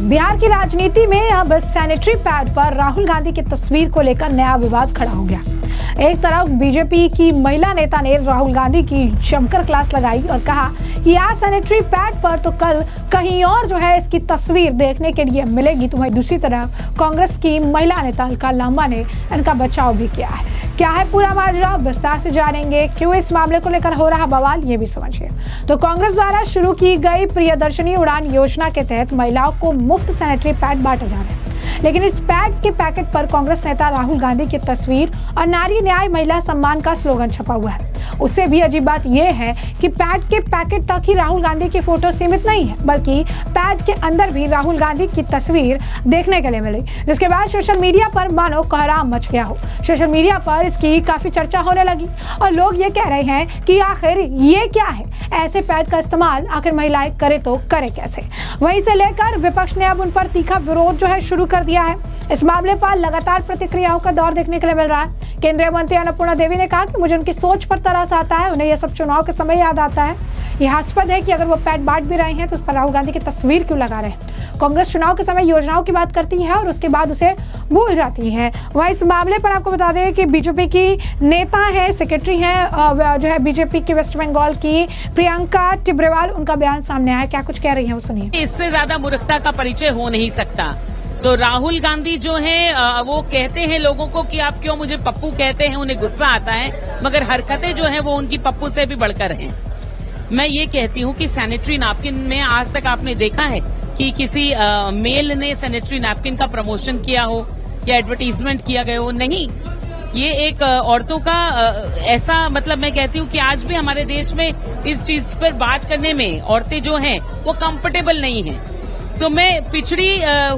बिहार की राजनीति में अब सैनिटरी पैड पर राहुल गांधी की तस्वीर को लेकर नया विवाद खड़ा हो गया। एक तरफ बीजेपी की महिला नेता ने राहुल गांधी की जमकर क्लास लगाई और कहा कि आज सैनिटरी पैड पर तो कल कहीं और जो है इसकी तस्वीर देखने के लिए मिलेगी। तो वहीं दूसरी तरफ कांग्रेस की महिला नेता अलका लांबा ने इनका बचाव भी किया है। क्या है पूरा माजरा, विस्तार से जानेंगे। क्यों इस मामले को लेकर हो रहा बवाल, ये भी समझिए। तो कांग्रेस द्वारा शुरू की गई प्रियदर्शनी उड़ान योजना के तहत महिलाओं को मुफ्त सैनिटरी पैड बांटे जा रहे हैं, लेकिन इस पैड्स के पैकेट पर कांग्रेस नेता राहुल गांधी की तस्वीर और नारी न्याय महिला सम्मान का स्लोगन छपा हुआ है। उससे भी अजीब बात यह है कि पैड के पैकेट तक ही राहुल गांधी की फोटो सीमित नहीं है, बल्कि पैड के अंदर भी राहुल गांधी की तस्वीर देखने के लिए मिली, जिसके बाद सोशल मीडिया पर मानो कोहराम मच गया हो। सोशल मीडिया पर इसकी काफी चर्चा होने लगी और लोग ये कह रहे हैं कि आखिर ये क्या है, ऐसे पैड का इस्तेमाल आखिर महिलाएं करे तो करे कैसे। वहीं से लेकर विपक्ष ने अब उन पर तीखा विरोध जो है शुरू कर दिया है। इस मामले पर लगातार प्रतिक्रियाओं का दौर देखने के लिए मिल रहा है। केंद्रीय मंत्री अन्नपूर्णा देवी ने कहा कि मुझे उनकी सोच पर तरस आता है, उन्हें यह सब चुनाव के समय याद आता है। यह हास्यास्पद है कि अगर वो पैड बांट भी रहे हैं तो उस पर राहुल गांधी की तस्वीर क्यों लगा रहे हैं। कांग्रेस चुनाव के समय योजनाओं की बात करती है और उसके बाद उसे भूल जाती है। वह इस मामले पर आपको बता दें कि बीजेपी की नेता है, सेक्रेटरी है जो है बीजेपी की वेस्ट बंगाल की प्रियंका टिब्रेवाल, उनका बयान सामने आया। क्या कुछ कह रही है वो सुनिए। इससे ज्यादा मूर्खता का परिचय हो नहीं सकता। तो राहुल गांधी जो है वो कहते हैं लोगों को कि आप क्यों मुझे पप्पू कहते हैं, उन्हें गुस्सा आता है, मगर हरकतें जो है वो उनकी पप्पू से भी बढ़कर हैं। मैं ये कहती हूँ कि सैनिटरी नैपकिन में आज तक आपने देखा है कि किसी मेल ने सैनिटरी नैपकिन का प्रमोशन किया हो या एडवर्टीजमेंट किया गया हो? नहीं, ये एक औरतों का ऐसा मतलब मैं कहती हूँ कि आज भी हमारे देश में इस चीज पर बात करने में औरतें जो हैं वो कंफर्टेबल नहीं हैं। तो मैं पिछड़ी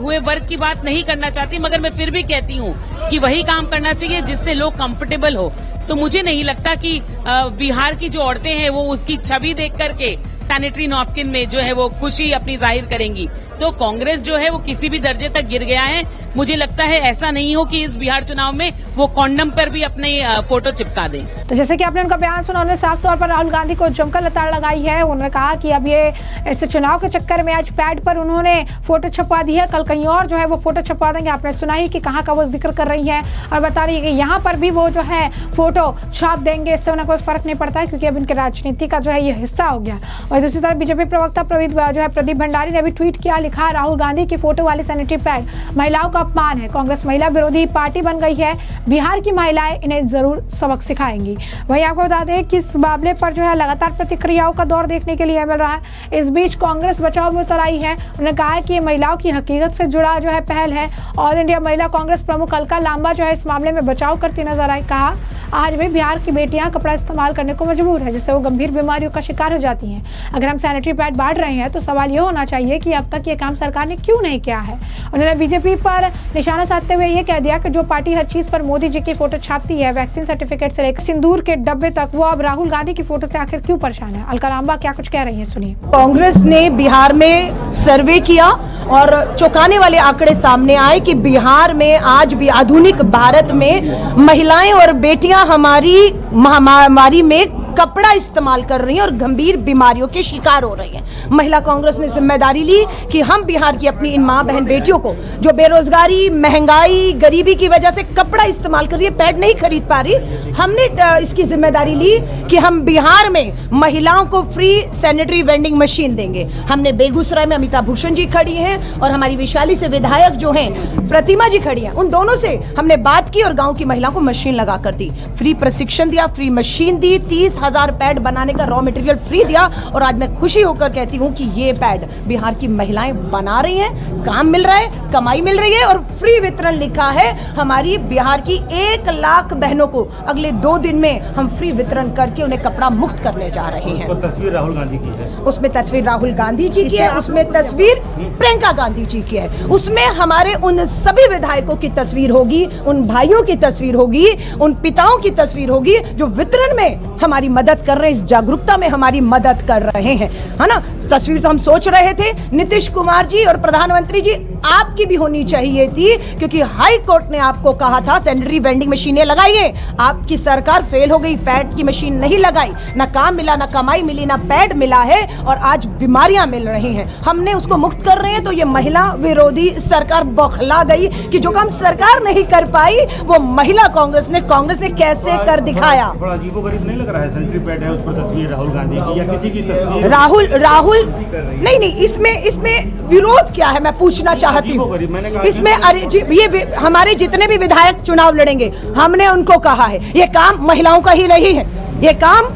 हुए वर्ग की बात नहीं करना चाहती, मगर मैं फिर भी कहती हूँ कि वही काम करना चाहिए जिससे लोग कंफर्टेबल हो। तो मुझे नहीं लगता कि बिहार की जो औरतें हैं वो उसकी छवि देख करके सैनिटरी नैपकिन में जो है वो खुशी अपनी जाहिर करेंगी। तो कांग्रेस जो है वो किसी भी दर्जे तक गिर गया है। मुझे लगता है ऐसा नहीं हो कि इस बिहार चुनाव में वो कॉन्डम पर भी अपने फोटो चिपका दें। तो जैसे कि आपने उनका बयान सुना, उन्होंने साफ तौर पर राहुल गांधी को जमकर लताड़ लगाई है। उन्होंने कहा कि अब ये ऐसे चुनाव के चक्कर में आज पैड पर उन्होंने फोटो छपवा दी है, कल कहीं और जो है वो फोटो छपवा देंगे। आपने सुना ही कि कहाँ का वो जिक्र कर रही है और बता रही है कि यहाँ पर भी वो जो है फोटो छाप देंगे। इससे उन्हें कोई फर्क नहीं पड़ता है, क्योंकि अब इनके राजनीति का जो है ये हिस्सा हो गया। और दूसरी तरफ बीजेपी प्रवक्ता प्रदीप भंडारी ने भी ट्वीट किया, लिखा राहुल गांधी की फोटो वाली सैनिटरी पैड महिलाओं का अपमान है। कांग्रेस महिला विरोधी पार्टी बन गई है। बिहार की महिलाएं इन्हें जरूर सबक सिखाएंगी। वहीं आपको बता दें कि इस मामले पर जो है लगातार प्रतिक्रियाओं का दौर देखने के लिए मिल रहा है। इस बीच कांग्रेस बचाव में उतर आई है। उन्होंने कहा है कि ये महिलाओं की हकीकत से जुड़ा जो है पहल है। ऑल इंडिया महिला कांग्रेस प्रमुख अलका लांबा जो है इस मामले में बचाव करती नजर आई। कहा आज भी बिहार की बेटियां कपड़ा इस्तेमाल करने को मजबूर है, जिससे वो गंभीर बीमारियों का शिकार हो जाती हैं। अगर हम सैनिटरी पैड बांट रहे हैं तो सवाल ये होना चाहिए कि अब तक ये काम सरकार ने क्यों नहीं किया है। उन्होंने बीजेपी पर निशाना साधते हुए ये कह दिया कि जो पार्टी हर चीज पर मोदी जी की फोटो छापती है, वैक्सीन सर्टिफिकेट से लेकर सिंदूर के डब्बे तक, वो अब राहुल गांधी की फोटो से आखिर क्यों परेशान है। अलका लांबा क्या कुछ कह रही है सुनिए। कांग्रेस ने बिहार में सर्वे किया और चौंकाने वाले आंकड़े सामने आए कि बिहार में आज भी आधुनिक भारत में महिलाएं और बेटियां हमारी महामारी में कपड़ा इस्तेमाल कर रही हैं और गंभीर बीमारियों के शिकार हो रही हैं। महिला कांग्रेस ने जिम्मेदारी ली कि हम बिहार की अपनी इन माँ बहन बेटियों को जो बेरोजगारी, महंगाई, गरीबी की वजह से कपड़ा इस्तेमाल कर रही है, पैड नहीं खरीद पा रही, हमने इसकी जिम्मेदारी ली कि हम बिहार में महिलाओं को फ्री सैनिटरी वेंडिंग मशीन देंगे। हमने बेगूसराय में अमिताभ भूषण जी खड़ी हैं और हमारी वैशाली से विधायक जो हैं प्रतिमा जी खड़ी हैं, उन दोनों से हमने बात की और गाँव की महिलाओं को मशीन लगा कर दी, फ्री प्रशिक्षण दिया, फ्री मशीन दी, 30,000 पैड बनाने का रॉ मटेरियल फ्री दिया। और आज मैं खुशी होकर कहती हूं कि ये पैड बिहार की महिलाएं बना रही हैं, काम मिल रहा है, कमाई मिल रही है और फ्री वितरण लिखा है। हमारी बिहार की 1 लाख बहनों को अगले 2 दिन में हम फ्री वितरण करके उन्हें कपड़ा मुक्त करने जा रहे हैं। तस्वीर राहुल गांधी की है, उसमें तस्वीर राहुल गांधी जी की है, उसमें तस्वीर प्रियंका गांधी जी की है, उसमें हमारे उन सभी विधायकों की तस्वीर होगी, उन भाइयों की तस्वीर होगी, उन पिताओं की तस्वीर होगी जो वितरण में हमारी मदद कर रहे हैं, इस जागरूकता में हमारी मदद कर रहे हैं, है ना। तस्वीर तो हम सोच रहे थे नीतीश कुमार जी और प्रधानमंत्री जी आपकी भी होनी चाहिए थी, क्योंकि हाई कोर्ट ने आपको कहा था सैनिटरी वेंडिंग मशीनें लगाइए। आपकी सरकार फेल हो गई, पैड की मशीन नहीं लगाई, ना काम मिला, ना कमाई मिली, ना पैड मिला है, और आज बीमारियां मिल रही हैं। हमने उसको मुक्त कर रहे हैं, तो ये महिला विरोधी सरकार बौखला गई कि जो काम सरकार नहीं कर पाई वो महिला कांग्रेस ने कैसे कर दिखाया। थोड़ा अजीबोगरीब नहीं लग रहा है? सैनिटरी पैड है, उस पर तस्वीर राहुल गांधी की या किसी की तस्वीर? राहुल नहीं, इसमें विरोध क्या है, मैं पूछना चाहती हूँ। इसमें अरे जी, ये हमारे जितने भी विधायक चुनाव लड़ेंगे, हमने उनको कहा है ये काम महिलाओं का ही नहीं है, ये काम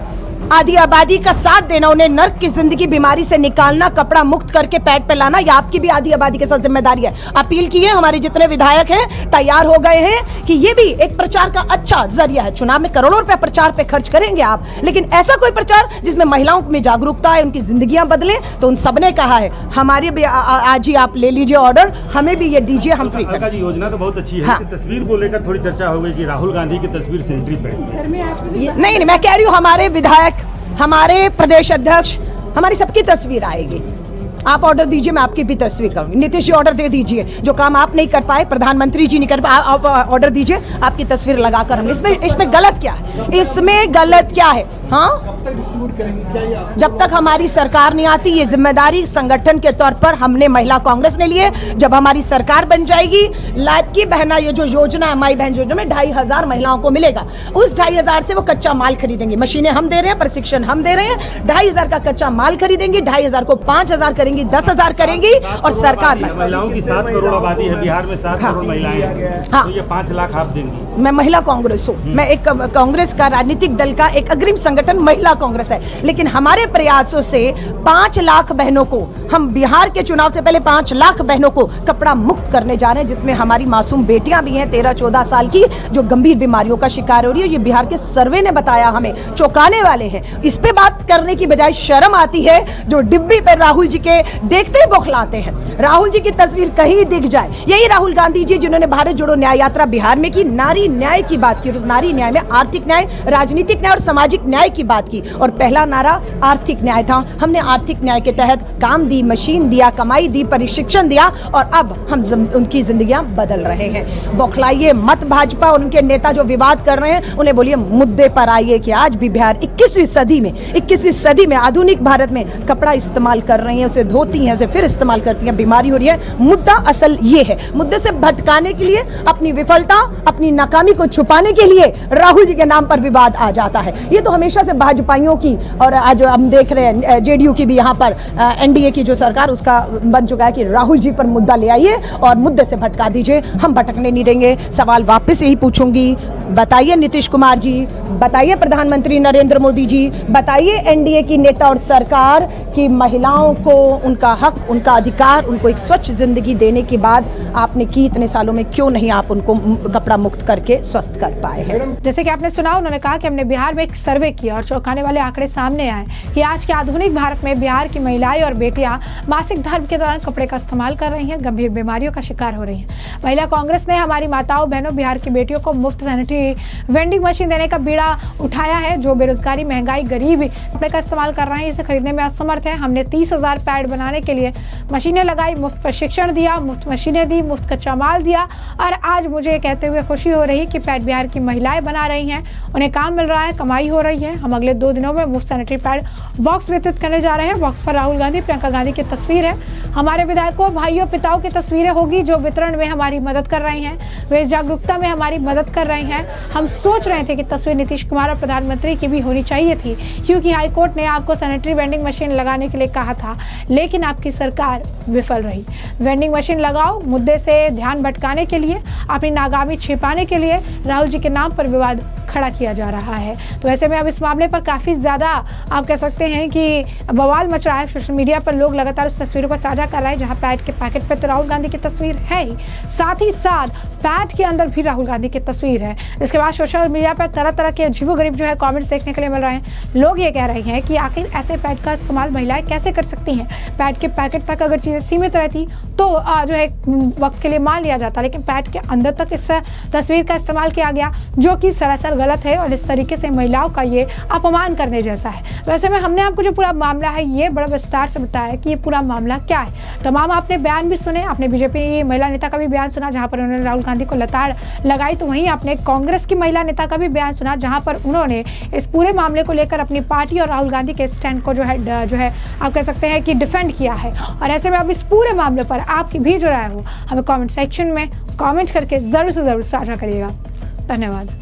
आधी आबादी का साथ देना, उन्हें नर्क की जिंदगी बीमारी से निकालना, कपड़ा मुक्त करके पैड पे लाना, ये आपकी भी आधी आबादी के साथ जिम्मेदारी है। अपील की है, हमारे जितने विधायक हैं तैयार हो गए हैं कि ये भी एक प्रचार का अच्छा जरिया है। चुनाव में करोड़ों रुपए प्रचार पे खर्च करेंगे आप, लेकिन ऐसा कोई प्रचार जिसमें महिलाओं में जागरूकता है, उनकी जिंदगियां बदले, तो उन सबने कहा है हमारे भी आज ही आप ले लीजिए ऑर्डर, हमें भी ये दीजिए, हम फ्री सरकार की योजना तो बहुत अच्छी है। हाँ। तस्वीर को लेकर थोड़ी चर्चा हो गई कि राहुल गांधी की तस्वीर सैनिटरी पैड। नहीं, मैं कह रही हूँ हमारे विधायक, हमारे प्रदेश अध्यक्ष, हमारी सबकी तस्वीर आएगी। आप ऑर्डर दीजिए, मैं आपकी भी तस्वीर करूंगी। नीतीश जी ऑर्डर दे दीजिए, जो काम आप नहीं कर पाए, प्रधानमंत्री जी नहीं कर पाए, आप ऑर्डर दीजिए, आपकी तस्वीर लगाकर हम। इसमें गलत क्या है? इसमें गलत क्या है? हाँ, जब तक हमारी सरकार नहीं आती, ये जिम्मेदारी संगठन के तौर पर हमने महिला कांग्रेस ने लिए। जब हमारी सरकार बन जाएगी, लाडकी बहना ये जो योजना है, माई बहन योजना में 2500 महिलाओं को मिलेगा। उस 2500 से वो कच्चा माल खरीदेंगे, मशीनें हम दे रहे हैं, प्रशिक्षण हम दे रहे हैं, 2500 का कच्चा माल खरीदेंगी, 2500 को 5000 करेंगी, 10,000 करेंगी, और सरकार महिलाओं की 7 करोड़ आबादी है बिहार में, 7 करोड़ महिलाएं हैं, हाँ। तो ये 5 लाख आप देंगी। मैं महिला कांग्रेस हूँ, मैं एक कांग्रेस का राजनीतिक दल का एक अग्रिम संगठन महिला कांग्रेस है, लेकिन हमारे प्रयासों से 5 लाख बहनों को, हम बिहार के चुनाव से पहले 5 लाख बहनों को कपड़ा मुक्त करने जा रहे हैं, जिसमें हमारी मासूम बेटियां भी हैं 13-14 साल की, जो गंभीर बीमारियों का शिकार हो रही है। ये बिहार के सर्वे ने बताया, हमें चौंकाने वाले हैं। इस पे बात करने की बजाय शर्म आती है, जो डिब्बी पे राहुल जी के देखते ही बौखलाते हैं। राहुल जी की तस्वीर कहीं दिख जाए, यही राहुल गांधी जी जिन्होंने भारत जोड़ो न्याय यात्रा बिहार में की, नारी न्याय की बात की, नारी न्याय में आर्थिक न्याय, राजनीतिक न्याय और सामाजिक न्याय की बात की, और पहला नारा आर्थिक न्याय था। हमने आर्थिक न्याय के तहत काम दी, मशीन दिया, कमाई दी, प्रशिक्षण दिया, और अब हम उनकी जिंदगियां बदल रहे हैं। बौखलाइए मत भाजपा और उनके नेता जो विवाद कर रहे हैं, उन्हें बोलिए मुद्दे पर आइए कि आज भी बिहार 21वीं सदी में आधुनिक भारत में कपड़ा इस्तेमाल कर रही है, उसे धोती हैं, उसे फिर इस्तेमाल करती हैं, बीमारी हो रही है। मुद्दा असल ये है, मुद्दे से भटकाने के लिए, अपनी विफलता, अपनी नाकामी को छुपाने के लिए राहुल जी के नाम पर विवाद आ जाता है। ये तो हमेशा से भाजपाइयों की, और आज हम देख रहे हैं जेडीयू की भी यहाँ पर एनडीए की जो सरकार, उसका बन चुका है कि राहुल जी पर मुद्दा ले आइए और मुद्दे से भटका दीजिए। हम भटकने नहीं देंगे। सवाल वापस यही पूछूंगी, बताइए नीतीश कुमार जी, बताइए प्रधानमंत्री नरेंद्र मोदी जी, बताइए एनडीए की नेता और सरकार कि महिलाओं को उनका हक, उनका अधिकार, उनको एक स्वच्छ जिंदगी देने के बाद आपने की इतने सालों में, क्यों नहीं आप उनको कपड़ा मुक्त करके स्वस्थ कर पाए हैं? जैसे कि आपने सुना, उन्होंने कहा कि हमने बिहार में एक सर्वे किया और चौंकाने वाले आंकड़े सामने आए कि आज के आधुनिक भारत में बिहार की महिलाएं और बेटियां मासिक धर्म के दौरान कपड़े का इस्तेमाल कर रही हैं, गंभीर बीमारियों का शिकार हो रही हैं। महिला कांग्रेस ने हमारी माताओं बहनों, बिहार की बेटियों को मुफ्त सैनिटरी वेंडिंग मशीन देने का बीड़ा उठाया है। जो बेरोजगारी, महंगाई, गरीब कपड़े का इस्तेमाल कर रहे हैं, इसे खरीदने में असमर्थ है। हमने 30,000 पैड बनाने के लिए मशीनें लगाई, मुफ्त प्रशिक्षण दिया, मुफ्त मशीनें दी, मुफ्त कच्चा माल दिया, और आज मुझे कहते हुए खुशी हो रही कि पैड बिहार की महिलाएं बना रही हैं, उन्हें काम मिल रहा है, कमाई हो रही है। हम अगले 2 दिनों में मुफ्त सैनिटरी पैड बॉक्स वितरित करने जा रहे हैं। बॉक्स पर राहुल गांधी, प्रियंका गांधी की तस्वीर है। हमारे विधायकों, भाइयों, पिताओं की तस्वीरें होगी जो वितरण में हमारी मदद कर रही हैं, वे इस जागरूकता में हमारी मदद कर रही हैं। हम सोच रहे थे कि तस्वीर नीतीश कुमार और प्रधानमंत्री की भी होनी चाहिए थी, क्योंकि हाईकोर्ट ने आपको सैनिटरी वेंडिंग मशीन लगाने के लिए कहा था, लेकिन आपकी सरकार विफल रही। वेंडिंग मशीन लगाओ, मुद्दे से ध्यान भटकाने के लिए, अपनी नाकामी छिपाने के लिए राहुल जी के नाम पर विवाद खड़ा किया जा रहा है। तो ऐसे में अब इस मामले पर काफ़ी ज़्यादा आप कह सकते हैं कि बवाल मच रहा है। सोशल मीडिया पर लोग लगातार उस तस्वीरों को साझा कर रहे हैं जहां पैड के पैकेट पर तो राहुल गांधी की तस्वीर है ही, साथ ही साथ पैड के अंदर भी राहुल गांधी की तस्वीर है, इसके बाद सोशल मीडिया पर तरह तरह के अजीबोगरीब जो है कमेंट्स देखने के लिए मिल रहे हैं। लोग ये कह रहे हैं कि आखिर ऐसे पैड का इस्तेमाल महिलाएं कैसे कर सकती हैं। पैड के पैकेट तक अगर चीज़ें सीमित रहती तो जो है वक्त के लिए मान लिया जाता, लेकिन पैड के अंदर तक इस तस्वीर का इस्तेमाल किया गया, जो कि सरासर गलत है और इस तरीके से महिलाओं का ये अपमान करने जैसा है। वैसे में हमने आपको जो पूरा मामला है ये बड़ा विस्तार से बताया कि ये पूरा मामला क्या है। तमाम आपने बयान भी सुने, आपने बीजेपी महिला नेता का भी बयान सुना जहां पर उन्होंने राहुल गांधी को लताड़ लगाई, तो वहीं आपने कांग्रेस की महिला नेता का भी बयान सुना जहां पर उन्होंने इस पूरे मामले को लेकर अपनी पार्टी और राहुल गांधी के स्टैंड को जो है आप कह सकते हैं कि डिफेंड किया है। और ऐसे में अब इस पूरे मामले पर आपकी भी जो राय हो हमें कमेंट सेक्शन में कमेंट करके जरूर से जरूर साझा करिएगा। धन्यवाद।